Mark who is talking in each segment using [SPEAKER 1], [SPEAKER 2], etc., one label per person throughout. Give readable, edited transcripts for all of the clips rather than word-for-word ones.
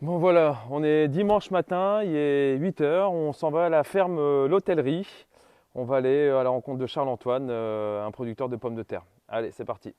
[SPEAKER 1] Bon voilà, on est dimanche matin, il est 8 heures, on s'en va à la ferme L'Hôtellerie. On va aller à la rencontre de Charles-Antoine, un producteur de pommes de terre. Allez, c'est parti.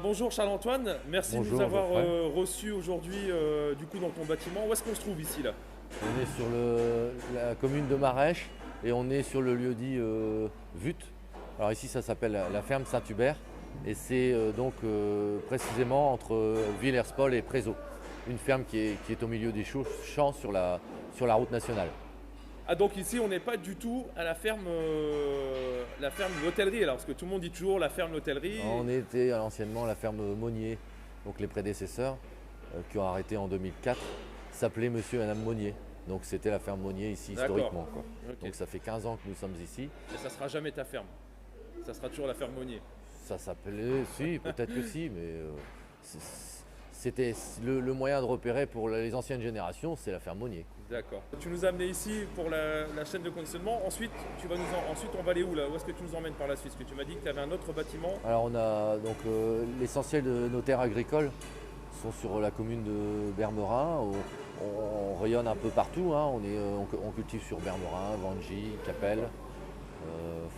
[SPEAKER 1] Bonjour Charles-Antoine, merci
[SPEAKER 2] Bonjour,
[SPEAKER 1] de nous avoir
[SPEAKER 2] Geoffrey.
[SPEAKER 1] reçus aujourd'hui du coup dans ton bâtiment. Où est-ce qu'on se trouve ici là?
[SPEAKER 2] On est sur la commune de Marèche et on est sur le lieu-dit Vut. Alors ici ça s'appelle la ferme Saint-Hubert et c'est précisément entre Villers-Paul et Prézaux. Une ferme qui est au milieu des champs sur la route nationale.
[SPEAKER 1] Ah donc ici on n'est pas du tout à la ferme de l'hôtellerie alors parce que tout le monde dit toujours la ferme l'hôtellerie.
[SPEAKER 2] On était anciennement la ferme Monnier, donc les prédécesseurs qui ont arrêté en 2004 s'appelaient Monsieur et Madame Monnier. Donc c'était la ferme Monnier ici
[SPEAKER 1] D'accord.
[SPEAKER 2] historiquement, quoi.
[SPEAKER 1] Ok.
[SPEAKER 2] Donc ça fait 15 ans que nous sommes ici.
[SPEAKER 1] Et ça sera jamais ta ferme. Ça sera toujours la ferme Monnier.
[SPEAKER 2] Ça s'appelait, si, peut-être que si, mais c'était le moyen de repérer pour les anciennes générations, c'est la ferme Monnier.
[SPEAKER 1] D'accord. Tu nous as amené ici pour la chaîne de conditionnement. Ensuite, ensuite on va aller où là? Où est-ce que tu nous emmènes par la suite? Parce que tu m'as dit que tu avais un autre bâtiment.
[SPEAKER 2] Alors on a donc l'essentiel de nos terres agricoles sont sur la commune de Bermerin. On rayonne un peu partout, hein. On cultive sur Bermerin, Vangy, Capelle,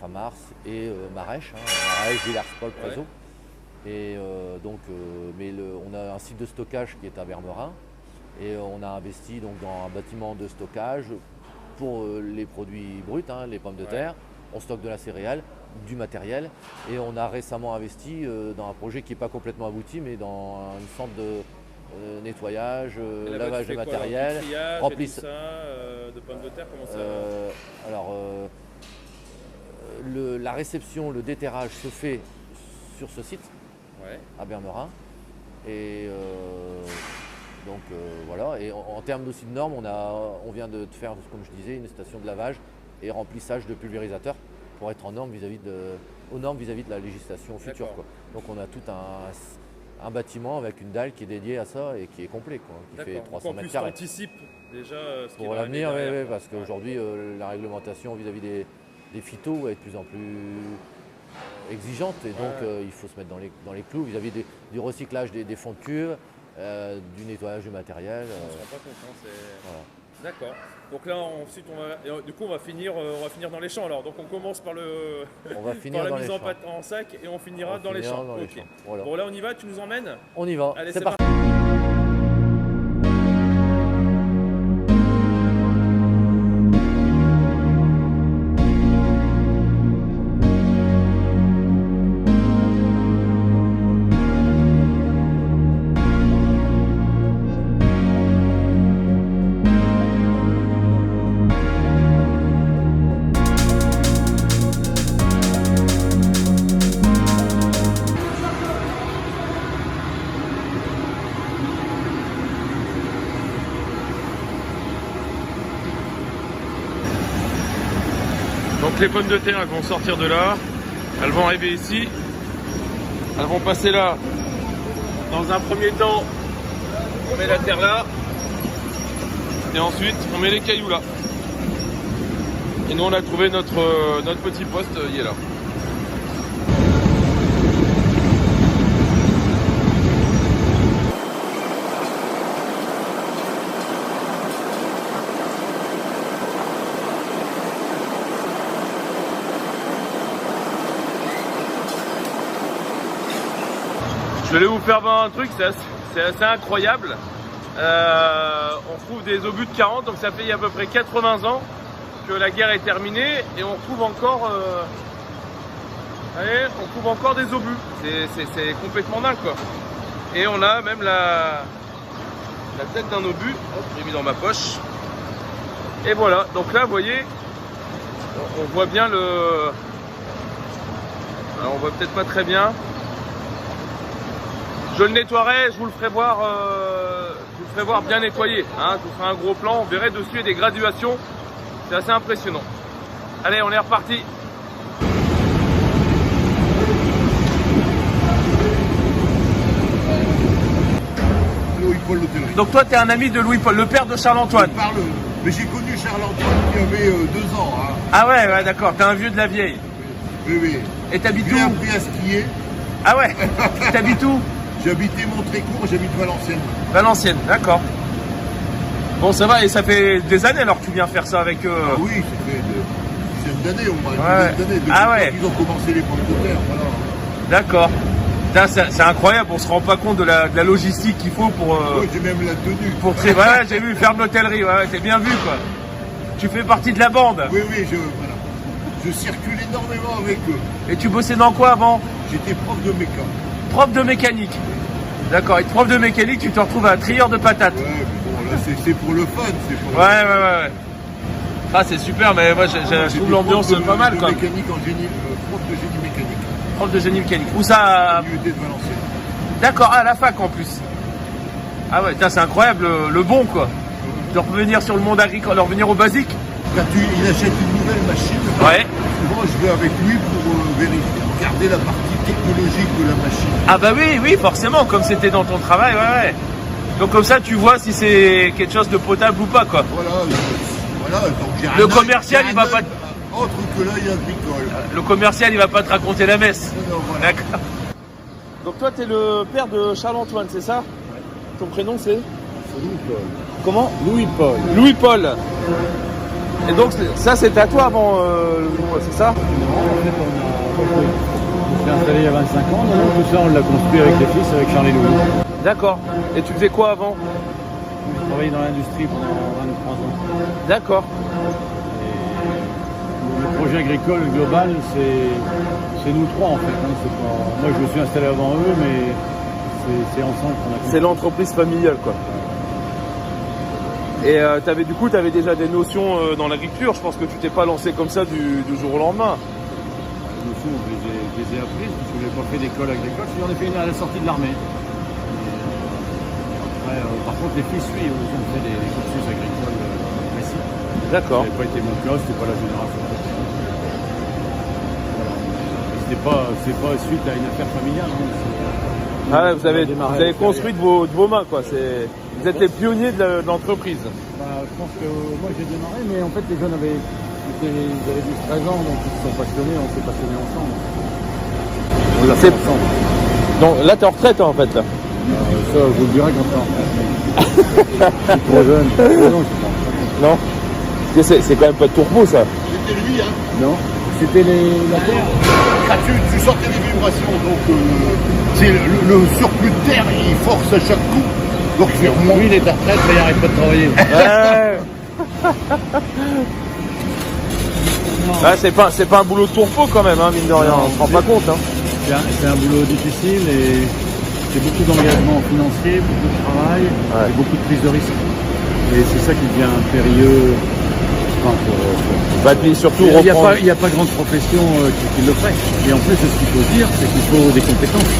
[SPEAKER 2] Famars et Marèche, hein. Marèche, Villers-Paul, Prézaux.
[SPEAKER 1] Ouais.
[SPEAKER 2] Et on a un site de stockage qui est à Bermerin. Et on a investi donc dans un bâtiment de stockage pour les produits bruts, hein, les pommes de terre. On stocke de la céréale, du matériel. Et on a récemment investi dans un projet qui n'est pas complètement abouti, mais dans une sorte de nettoyage, lavage de matériel.
[SPEAKER 1] Remplissage de pommes de terre, comment ça
[SPEAKER 2] la réception, le déterrage se fait sur ce site, à Bermerin. Et voilà, et en termes aussi de normes, on vient de faire, comme je disais, une station de lavage et remplissage de pulvérisateur pour être aux normes vis-à-vis de la législation future, quoi. Donc on a tout un bâtiment avec une dalle qui est dédiée à ça et qui est complet, quoi, qui fait 300 mètres carrés.
[SPEAKER 1] En plus, tu anticipes déjà ce qui
[SPEAKER 2] pour
[SPEAKER 1] va
[SPEAKER 2] l'avenir,
[SPEAKER 1] arriver
[SPEAKER 2] oui, parce qu'aujourd'hui, la réglementation vis-à-vis des phytos est de plus en plus exigeante et donc il faut se mettre dans les clous vis-à-vis du recyclage des fonds de cuve. Du nettoyage du matériel.
[SPEAKER 1] On se rend pas compte, hein,
[SPEAKER 2] Voilà.
[SPEAKER 1] D'accord. Donc là, ensuite, on va finir dans les champs. Alors, donc on commence par
[SPEAKER 2] On va finir
[SPEAKER 1] par la
[SPEAKER 2] dans
[SPEAKER 1] mise
[SPEAKER 2] les champs.
[SPEAKER 1] en sac et on finira dans les champs. Ok.
[SPEAKER 2] Voilà.
[SPEAKER 1] Bon, là, on y va. Tu nous emmènes?
[SPEAKER 2] On y va.
[SPEAKER 1] Allez,
[SPEAKER 2] c'est
[SPEAKER 1] c'est
[SPEAKER 2] parti.
[SPEAKER 1] Donc les pommes de terre elles vont sortir de là, elles vont arriver ici, elles vont passer là. Dans un premier temps, on met la terre là, et ensuite on met les cailloux là. Et nous on a trouvé notre petit poste, il est là. Je vais vous faire voir un truc, c'est assez incroyable. On trouve des obus de 40, donc ça fait à peu près 80 ans que la guerre est terminée et on trouve encore, des obus. C'est complètement dingue quoi. Et on a même la tête d'un obus. Hop, j'ai mis dans ma poche. Et voilà. Donc là, vous voyez, on voit bien le. Alors, on voit peut-être pas très bien. Je le nettoierai, je vous le ferai voir, bien nettoyé. Hein. Je vous ferai un gros plan, on verrait dessus des graduations. C'est assez impressionnant. Allez, on est reparti.
[SPEAKER 3] Louis-Paul l'hôtellerie.
[SPEAKER 1] Donc toi, tu es un ami de Louis-Paul, le père de Charles-Antoine.
[SPEAKER 3] Mais j'ai connu Charles-Antoine qui avait 2 ans. Hein.
[SPEAKER 1] Ah ouais, d'accord, t'es un vieux de la vieille.
[SPEAKER 3] Oui.
[SPEAKER 1] Et t'habites
[SPEAKER 3] J'ai
[SPEAKER 1] où?
[SPEAKER 3] appris à skier.
[SPEAKER 1] Ah ouais. T'habites où?
[SPEAKER 3] J'habitais Montrécourt, j'habite Valenciennes.
[SPEAKER 1] Valenciennes, d'accord. Bon, ça va, et ça fait des années alors que tu viens faire ça avec eux.
[SPEAKER 3] Ah oui, ça fait une dizaine d'années au moins.
[SPEAKER 1] Ouais.
[SPEAKER 3] Une dizaine d'années.
[SPEAKER 1] Ah ouais.
[SPEAKER 3] Ils ont commencé les pommes de terre, voilà.
[SPEAKER 1] D'accord. C'est incroyable, on se rend pas compte de la logistique qu'il faut pour.
[SPEAKER 3] Oui, j'ai même la tenue.
[SPEAKER 1] Ouais, j'ai vu faire de l'hôtellerie, ouais, t'es bien vu quoi. Tu fais partie de la bande.
[SPEAKER 3] Oui, voilà. Je circule énormément avec eux.
[SPEAKER 1] Et tu bossais dans quoi avant?
[SPEAKER 3] J'étais prof de méca.
[SPEAKER 1] Prof de mécanique. D'accord, et prof de mécanique, tu te retrouves à un trieur de patates.
[SPEAKER 3] Ouais, mais bon, là c'est pour le fun.
[SPEAKER 1] Ouais. Ah, c'est super, mais moi je trouve l'ambiance pas mal quoi.
[SPEAKER 3] Mécanique en génie, prof de génie mécanique.
[SPEAKER 1] Prof de génie mécanique. Où ça?
[SPEAKER 3] À l'UET de Valenciennes.
[SPEAKER 1] D'accord, à la fac en plus. Ah ouais, c'est incroyable, le bon quoi. De revenir sur le monde agricole, de revenir au basique.
[SPEAKER 3] Quand il achète une nouvelle machine,
[SPEAKER 1] Ouais.
[SPEAKER 3] souvent je vais avec lui pour vérifier, regarder la partie technologique de la machine.
[SPEAKER 1] Ah bah oui, forcément, comme c'était dans ton travail, ouais. Donc comme ça, tu vois si c'est quelque chose de potable ou pas quoi.
[SPEAKER 3] Voilà, donc j'ai
[SPEAKER 1] Le commercial, il va pas.
[SPEAKER 3] Autre que l'œil agricole.
[SPEAKER 1] Le commercial, il va pas te raconter la messe.
[SPEAKER 3] Non, voilà.
[SPEAKER 1] D'accord. Donc toi, t'es le père de Charles-Antoine, c'est ça? Ton prénom c'est?
[SPEAKER 3] Louis-Paul.
[SPEAKER 1] Comment?
[SPEAKER 3] Louis-Paul.
[SPEAKER 1] Louis-Paul. Et donc ça, c'était à toi avant, c'est ça?
[SPEAKER 4] En fait, on s'est installé il y a 25 ans, donc tout ça on l'a construit avec les fils, avec Charles et Louis.
[SPEAKER 1] D'accord. Et tu faisais quoi avant?
[SPEAKER 4] J'ai travaillé dans l'industrie pendant 23 ans.
[SPEAKER 1] D'accord.
[SPEAKER 4] Et le projet agricole global, c'est nous trois en fait. Hein. Moi je me suis installé avant eux, mais c'est ensemble qu'on a fait.
[SPEAKER 1] C'est l'entreprise familiale quoi. Et du coup, tu avais déjà des notions dans l'agriculture. Je pense que tu t'es pas lancé comme ça du jour au lendemain.
[SPEAKER 4] Les notions, je les ai apprises parce que je n'ai pas fait d'école agricole. J'en ai fait une à la sortie de l'armée. Après, par contre, les fils, oui, ils ont fait des cursus agricoles précis.
[SPEAKER 1] D'accord.
[SPEAKER 4] Ça n'avait pas été mon cas, c'était pas la génération. Voilà. C'est pas suite à une affaire familiale.
[SPEAKER 1] Hein. Vous avez construit de vos mains quoi. Vous êtes les pionniers de l'entreprise.
[SPEAKER 4] Je pense que moi j'ai démarré, mais en fait les jeunes avaient 12-13 ans, donc ils se sont passionnés, on s'est passionnés ensemble. On l'a fait ensemble.
[SPEAKER 1] Donc là, t'es en retraite en fait là.
[SPEAKER 4] Ça, je vous le dirai quand on sera en retraite. Je suis trop jeune. Non, je suis pas en retraite.
[SPEAKER 1] Non. C'est quand même pas de tourpeau ça.
[SPEAKER 3] C'était lui, hein.
[SPEAKER 4] Non. C'était la terre.
[SPEAKER 3] Ah, tu sentais les vibrations, donc c'est le surplus de terre, il force à chaque coup. Donc il fait remonter.
[SPEAKER 4] Lui, il est en retraite, mais il n'arrête pas de travailler.
[SPEAKER 1] C'est pas un boulot de tourpeau quand même, hein, mine de rien, on se rend pas compte. Hein.
[SPEAKER 4] C'est un boulot difficile et c'est beaucoup d'engagement financier, beaucoup de travail et beaucoup de prise de risque. Et c'est ça qui devient périlleux.
[SPEAKER 1] Surtout
[SPEAKER 4] il n'y a pas grande profession qui le ferait. Et en plus, ce qu'il faut dire, c'est qu'il faut des compétences.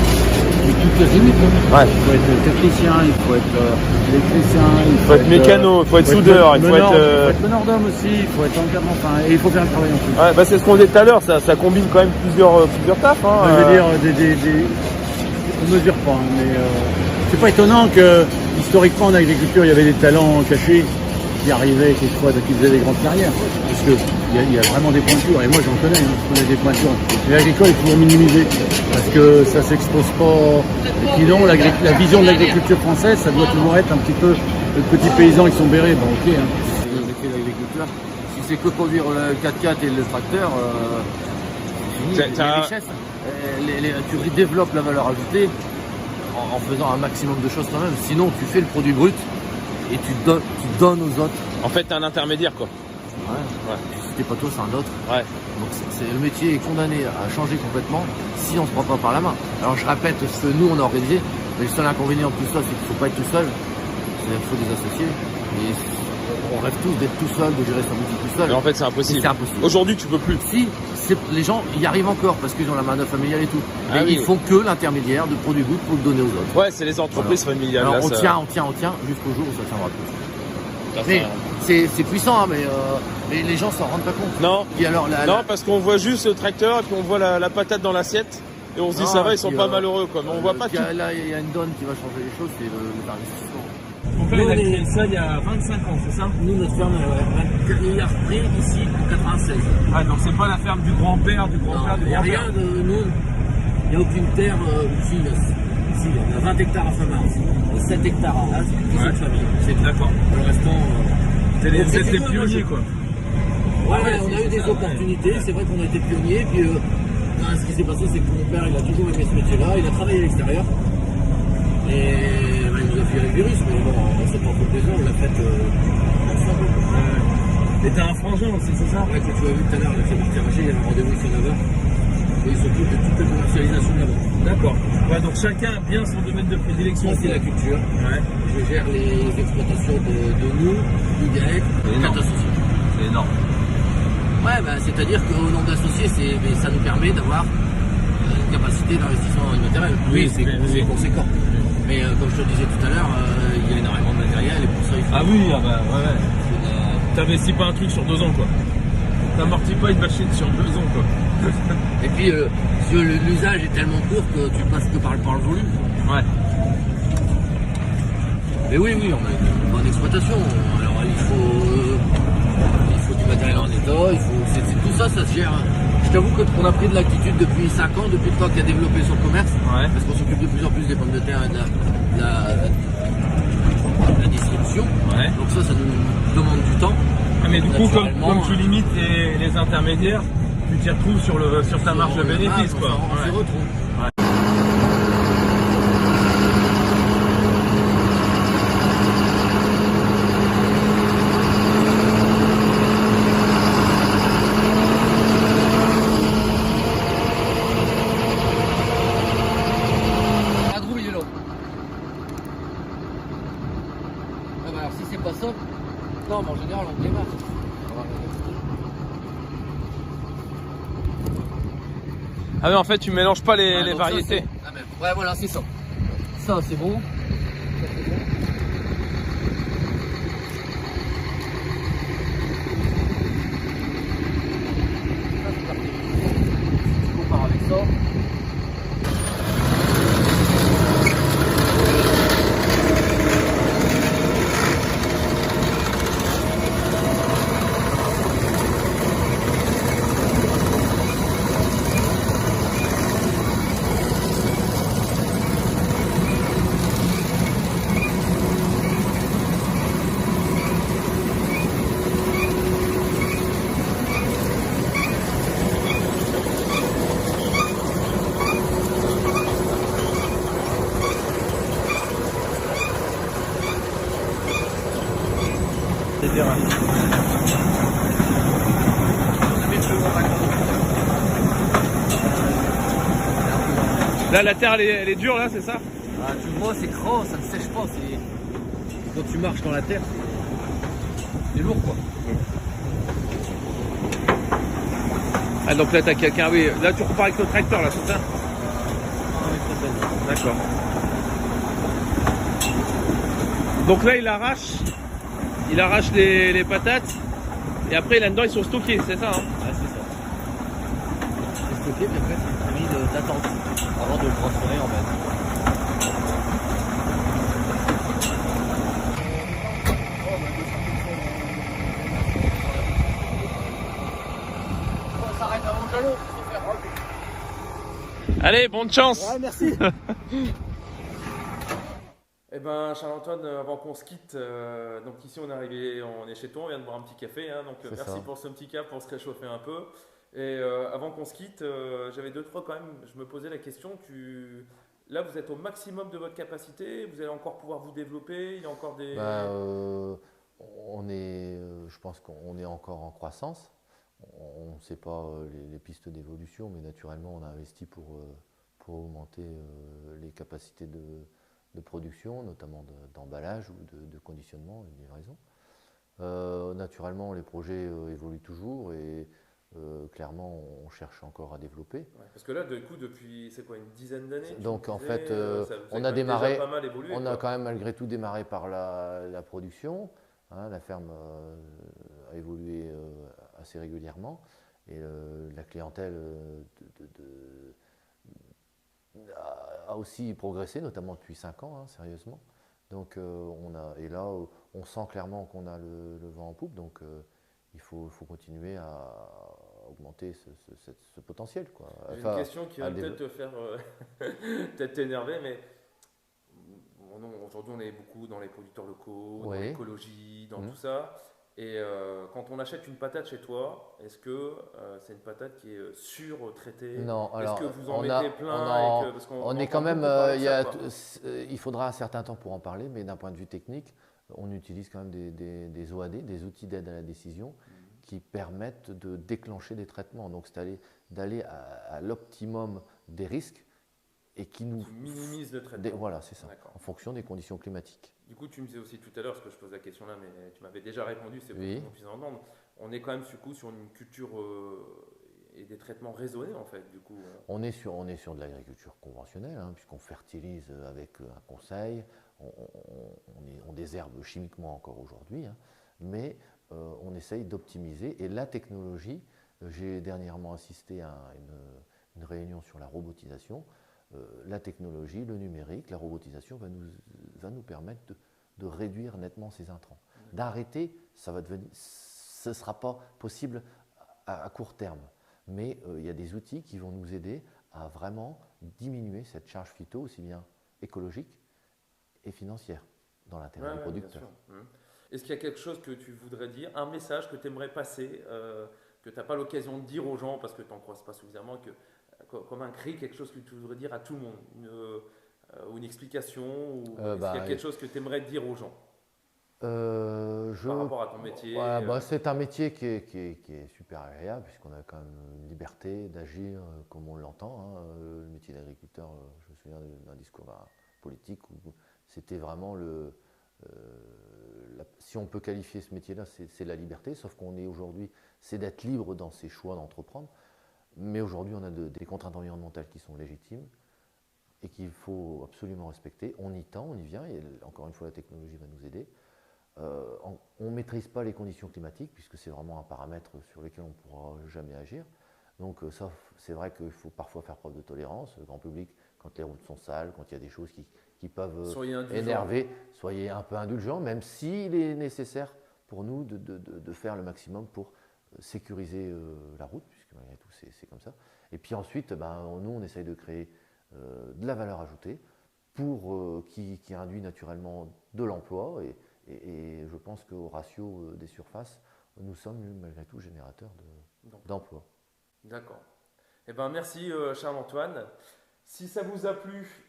[SPEAKER 4] De toutes les limites.
[SPEAKER 1] Ouais.
[SPEAKER 4] Il faut être technicien, il faut être électricien,
[SPEAKER 1] il faut être mécano, il faut être soudeur, il faut être
[SPEAKER 4] meneur d'homme aussi, il faut être encadrement, et il faut faire le travail en plus.
[SPEAKER 1] Ouais, c'est ce qu'on disait tout à l'heure, ça combine quand même plusieurs tafs. Hein,
[SPEAKER 4] je veux dire, on ne mesure pas, mais c'est pas étonnant que historiquement en agriculture il y avait des talents cachés qui arrivaient quelquefois, qui faisaient des grandes carrières. Parce qu'il y a vraiment des pointures, et moi j'en connais, je connais des pointures. Mais l'agricole, il faut minimiser, parce que ça s'expose pas. Et puis non, la vision de l'agriculture française, ça doit toujours être un petit peu le petit paysan qui sont bérés, bon ok. Hein.
[SPEAKER 2] Les effets de l'agriculteur, si c'est que conduire le 4x4 et le tracteur, c'est fini, les richesses. Tu développes la valeur ajoutée. en faisant un maximum de choses quand même. Sinon, tu fais le produit brut et tu donnes aux autres.
[SPEAKER 1] En fait, t'es un intermédiaire, quoi.
[SPEAKER 2] Ouais. Si t'es pas toi, c'est un autre.
[SPEAKER 1] Ouais.
[SPEAKER 2] Donc le métier est condamné à changer complètement si on se prend pas par la main. Alors je répète ce que nous on a organisé, mais le seul inconvénient de tout ça, c'est qu'il ne faut pas être tout seul. Il faut des associés. Et on rêve tous d'être tout seul, de gérer sa boutique tout seul.
[SPEAKER 1] Mais en fait, c'est impossible.
[SPEAKER 2] C'est impossible.
[SPEAKER 1] Aujourd'hui, tu peux plus.
[SPEAKER 2] Si, les gens y arrivent encore parce qu'ils ont la main-d'œuvre familiale et tout.
[SPEAKER 1] Ah
[SPEAKER 2] mais
[SPEAKER 1] oui.
[SPEAKER 2] ils font que l'intermédiaire de produits brut pour le donner aux autres.
[SPEAKER 1] Ouais, c'est les entreprises familiales.
[SPEAKER 2] Alors
[SPEAKER 1] là,
[SPEAKER 2] on
[SPEAKER 1] ça-
[SPEAKER 2] tient jusqu'au jour où ça tiendra plus.
[SPEAKER 1] ça,
[SPEAKER 2] Mais
[SPEAKER 1] ça-
[SPEAKER 2] c'est puissant, hein, mais les gens s'en rendent pas compte.
[SPEAKER 1] Non,
[SPEAKER 2] Et alors,
[SPEAKER 1] non, parce qu'on voit juste le tracteur et puis on voit la patate dans l'assiette et on se dit
[SPEAKER 2] Non,
[SPEAKER 1] ça va, ils
[SPEAKER 2] et
[SPEAKER 1] sont
[SPEAKER 2] puis,
[SPEAKER 1] pas malheureux, quoi. Mais on voit pas tout.
[SPEAKER 2] Là, il y a une donne qui va changer les choses, c'est l'investissement.
[SPEAKER 1] Donc là, il a créé ça il y a 25 ans, c'est ça?
[SPEAKER 2] Nous, notre ferme, il a repris ici en 96.
[SPEAKER 1] Ah, donc c'est pas la ferme du grand-père, du grand-père, du
[SPEAKER 2] Il n'y a
[SPEAKER 1] grand-père.
[SPEAKER 2] rien de nous. Il n'y a aucune terre ici. Ici, on a 20 hectares à Famars et 7 hectares à As, qui sont de famille. C'est
[SPEAKER 1] D'accord.
[SPEAKER 2] le restant.
[SPEAKER 1] Vous
[SPEAKER 2] Donc,
[SPEAKER 1] êtes
[SPEAKER 2] c'est
[SPEAKER 1] des
[SPEAKER 2] tout,
[SPEAKER 1] pionniers, quoi.
[SPEAKER 2] Ouais, on a eu des opportunités. C'est vrai qu'on a été pionniers. Puis ce qui s'est passé, c'est que mon père, il a toujours aimé ce métier-là. Il a travaillé à l'extérieur. Et il nous a fait le virus, mais bon, c'est pas faute des gens, on l'a fait ensemble.
[SPEAKER 1] Et t'as un frangin aussi, c'est ça?
[SPEAKER 2] Ouais, quand tu as vu tout à l'heure, il a fait partir Roger, il y avait un rendez-vous ici à 9h. Et il s'occupe de toute la commercialisation de là-bas.
[SPEAKER 1] D'accord. Ouais, donc chacun a bien son domaine de prédilection.
[SPEAKER 2] Moi, c'est la culture.
[SPEAKER 1] Ouais.
[SPEAKER 2] Je gère les exploitations de nous, du GAEC,
[SPEAKER 1] C'est
[SPEAKER 2] de
[SPEAKER 1] énorme.
[SPEAKER 2] 4 associés.
[SPEAKER 1] C'est énorme.
[SPEAKER 2] Ouais, c'est-à-dire qu'au nombre d'associés, ça nous permet d'avoir une capacité d'investissement immatériel.
[SPEAKER 1] Oui,
[SPEAKER 2] c'est conséquent. Mais comme je te le disais tout à l'heure, il y a énormément de matériel et pour ça, il faut.
[SPEAKER 1] Ah oui, ah bah ouais. T'investis pas un truc sur 2 ans, quoi. T'amortis pas une machine sur 2 ans, quoi.
[SPEAKER 2] Et puis, l'usage est tellement court que tu passes que par le volume.
[SPEAKER 1] Ouais.
[SPEAKER 2] Mais oui, on a une bonne exploitation. Alors, il faut du matériel en état, tout ça, ça se gère. Je t'avoue qu'on a pris de l'attitude depuis 5 ans, depuis le temps qu'il a développé son commerce.
[SPEAKER 1] Ouais.
[SPEAKER 2] Parce qu'on s'occupe de plus en plus des pommes de terre et de la distribution.
[SPEAKER 1] Ouais.
[SPEAKER 2] Donc ça nous demande du temps.
[SPEAKER 1] Ah, mais du coup,
[SPEAKER 2] Naturellement,
[SPEAKER 1] comme tu limites les intermédiaires, tu t'y retrouves sur ta marge de bénéfice, quoi.
[SPEAKER 2] On s'y
[SPEAKER 1] Ouais.
[SPEAKER 2] retrouve. La grouille, il est là. Ah bah alors si c'est pas ça, non mais en général on démarre.
[SPEAKER 1] Ah, mais en fait, tu mélanges pas les
[SPEAKER 2] Donc ça,
[SPEAKER 1] variétés.
[SPEAKER 2] ouais voilà c'est ça. Ça c'est bon. On part avec ça.
[SPEAKER 1] Là, la terre, elle est dure, là, c'est ça?
[SPEAKER 2] Ah, tu le vois, c'est gras, ça ne sèche pas. Quand tu marches dans la terre, c'est lourd quoi.
[SPEAKER 1] Ah, donc là, t'as quelqu'un, oui. Là, tu repars avec le tracteur, là, c'est ça? D'accord. Donc là, il arrache les patates. Et après, là-dedans, ils sont stockés, c'est ça, hein?
[SPEAKER 2] Ouais, c'est ça. C'est stocké, puis après, c'est permis d'attendre avant de le transformer en bête. On s'arrête avant le jalon pour se faire relever.
[SPEAKER 1] Allez, bonne chance!
[SPEAKER 2] Ouais, merci.
[SPEAKER 1] Eh ben, Charles-Antoine, avant qu'on se quitte, donc ici on est arrivé, on est chez toi, on vient de boire un petit café, hein, donc merci
[SPEAKER 2] ça.
[SPEAKER 1] pour ce petit cap pour se réchauffer un peu. Et avant qu'on se quitte, j'avais 2-3 quand même, je me posais la question, là, vous êtes au maximum de votre capacité, vous allez encore pouvoir vous développer, il y a encore des…
[SPEAKER 2] Je pense qu'on est encore en croissance. On ne sait pas les pistes d'évolution, mais naturellement, on a investi pour augmenter les capacités de production, notamment d'emballage ou de conditionnement et de livraison. Naturellement, les projets évoluent toujours et clairement, on cherche encore à développer.
[SPEAKER 1] Ouais, parce que là, du coup, depuis, c'est quoi, une dizaine d'années?
[SPEAKER 2] Donc en fait,
[SPEAKER 1] on
[SPEAKER 2] a démarré,
[SPEAKER 1] pas mal évolué,
[SPEAKER 2] on a quand même malgré tout démarré par la production. Hein, la ferme a évolué assez régulièrement et la clientèle a aussi progressé, notamment depuis 5 ans, hein, sérieusement. Donc et là, on sent clairement qu'on a le vent en poupe, donc il faut continuer à augmenter ce potentiel, quoi.
[SPEAKER 1] J'ai une question qui va peut-être te faire peut-être t'énerver, mais aujourd'hui on est beaucoup dans les producteurs locaux, dans l'écologie, dans tout ça. Et quand on achète une patate chez toi, est-ce que c'est une patate qui est sur-traitée?
[SPEAKER 2] Non, alors
[SPEAKER 1] est-ce que vous en mettez plein
[SPEAKER 2] on est quand même, il faudra un certain temps pour en parler, mais d'un point de vue technique, on utilise quand même des OAD, des outils d'aide à la décision, qui permettent de déclencher des traitements. Donc c'est d'aller à l'optimum des risques et qui
[SPEAKER 1] minimise le traitement.
[SPEAKER 2] Voilà, c'est ça, en fonction des conditions climatiques.
[SPEAKER 1] Du coup, tu me disais aussi tout à l'heure, parce que je pose la question là, mais tu m'avais déjà répondu, c'est pour qu'on puisse entendre. On est quand même sur une culture et des traitements raisonnés en fait, du coup.
[SPEAKER 2] On est sur de l'agriculture conventionnelle, hein, puisqu'on fertilise avec un conseil, on désherbe chimiquement encore aujourd'hui, hein, mais on essaye d'optimiser. Et la technologie, j'ai dernièrement assisté à une réunion sur la robotisation. La technologie, le numérique, la robotisation va nous permettre de réduire nettement ces intrants. D'arrêter, ce ne sera pas possible à court terme. Mais il y a des outils qui vont nous aider à vraiment diminuer cette charge phyto, aussi bien écologique et financière, dans l'intérêt du producteur.
[SPEAKER 1] Est-ce qu'il y a quelque chose que tu voudrais dire, un message que tu aimerais passer, que tu n'as pas l'occasion de dire aux gens parce que tu n'en croises pas suffisamment, comme un cri, quelque chose que tu voudrais dire à tout le monde, une explication, ou est-ce qu'il y a quelque chose que tu aimerais dire aux gens par rapport à ton métier?
[SPEAKER 2] C'est un métier qui est super agréable, puisqu'on a quand même une liberté d'agir comme on l'entend. Hein. Le métier d'agriculteur, je me souviens d'un discours politique où c'était vraiment si on peut qualifier ce métier-là, c'est la liberté, sauf qu'on est aujourd'hui, c'est d'être libre dans ses choix d'entreprendre. Mais aujourd'hui, on a des contraintes environnementales qui sont légitimes et qu'il faut absolument respecter. On y tend, on y vient, et encore une fois, la technologie va nous aider. On ne maîtrise pas les conditions climatiques, puisque c'est vraiment un paramètre sur lequel on ne pourra jamais agir. Donc ça, c'est vrai qu'il faut parfois faire preuve de tolérance. Le grand public, quand les routes sont sales, quand il y a des choses qui peuvent énerver, soyez un peu indulgents, même s'il est nécessaire pour nous de faire le maximum pour sécuriser la route, puisque malgré tout c'est comme ça. Et puis ensuite, nous on essaye de créer de la valeur ajoutée qui induit naturellement de l'emploi, et je pense qu'au ratio des surfaces, nous sommes malgré tout générateurs d'emplois.
[SPEAKER 1] D'accord. Eh ben, merci Charles-Antoine. Si ça vous a plu,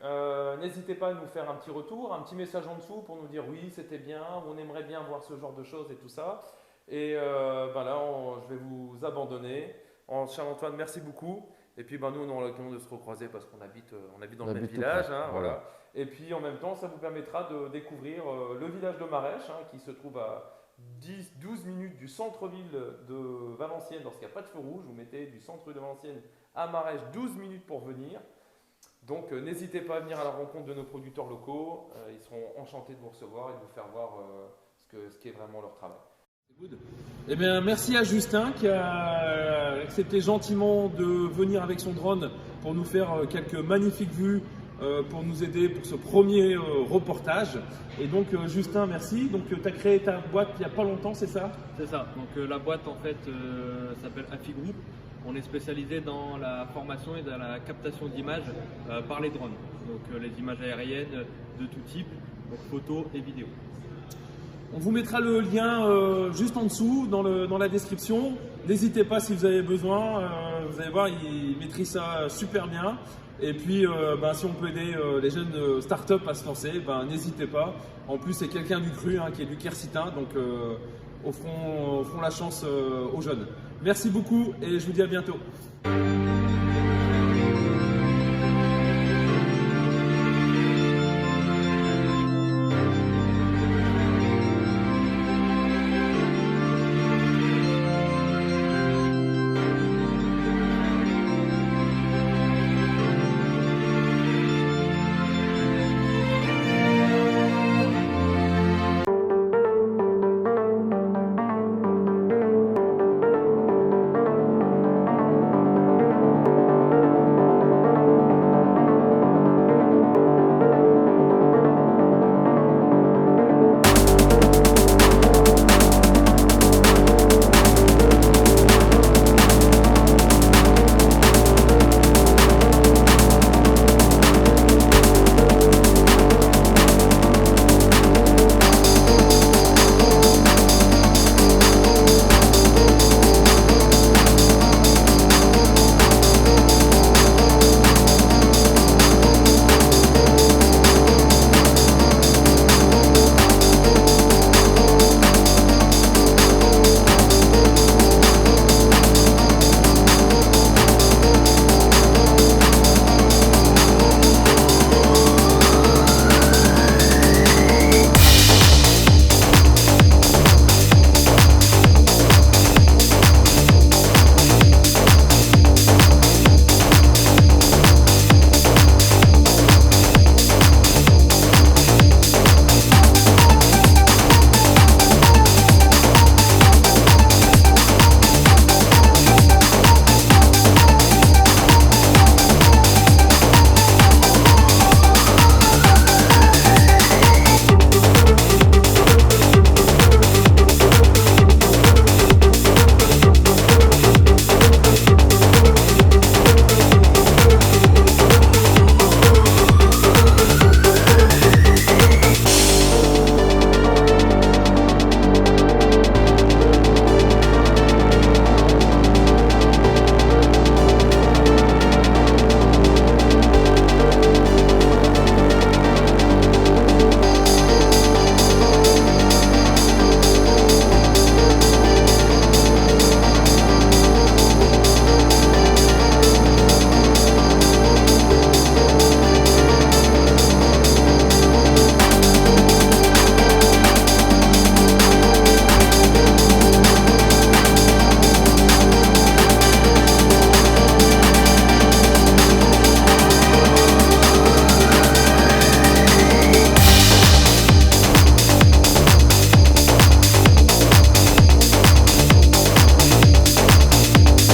[SPEAKER 1] n'hésitez pas à nous faire un petit retour, un petit message en dessous pour nous dire oui, c'était bien, on aimerait bien voir ce genre de choses et tout ça. Et là, je vais vous abandonner. Charles-Antoine, merci beaucoup. Et puis nous, on aura l'occasion de se recroiser parce qu'on habite dans le même village. Hein, voilà. Et puis en même temps, ça vous permettra de découvrir le village de Marèche, hein, qui se trouve à 12 minutes du centre-ville de Valenciennes. Lorsqu'il n'y a pas de feu rouge, vous mettez du centre de Valenciennes à Marèche 12 minutes pour venir. Donc n'hésitez pas à venir à la rencontre de nos producteurs locaux. Ils seront enchantés de vous recevoir et de vous faire voir ce qu'est vraiment leur travail. Eh bien, merci à Justin qui a accepté gentiment de venir avec son drone pour nous faire quelques magnifiques vues, pour nous aider pour ce premier reportage. Et donc Justin, merci. Donc tu as créé ta boîte il n'y a pas longtemps, c'est ça?
[SPEAKER 5] C'est ça. Donc la boîte en fait s'appelle Afi Group. On est spécialisé dans la formation et dans la captation d'images par les drones. Donc les images aériennes de tout type, donc photos et vidéos.
[SPEAKER 6] On vous mettra le lien juste en dessous dans la description. N'hésitez pas si vous avez besoin. Vous allez voir, il maîtrise ça super bien. Et puis, si on peut aider les jeunes startups à se lancer, n'hésitez pas. En plus, c'est quelqu'un du cru, qui est du quercitain, donc offrons la chance aux jeunes. Merci beaucoup et je vous dis à bientôt.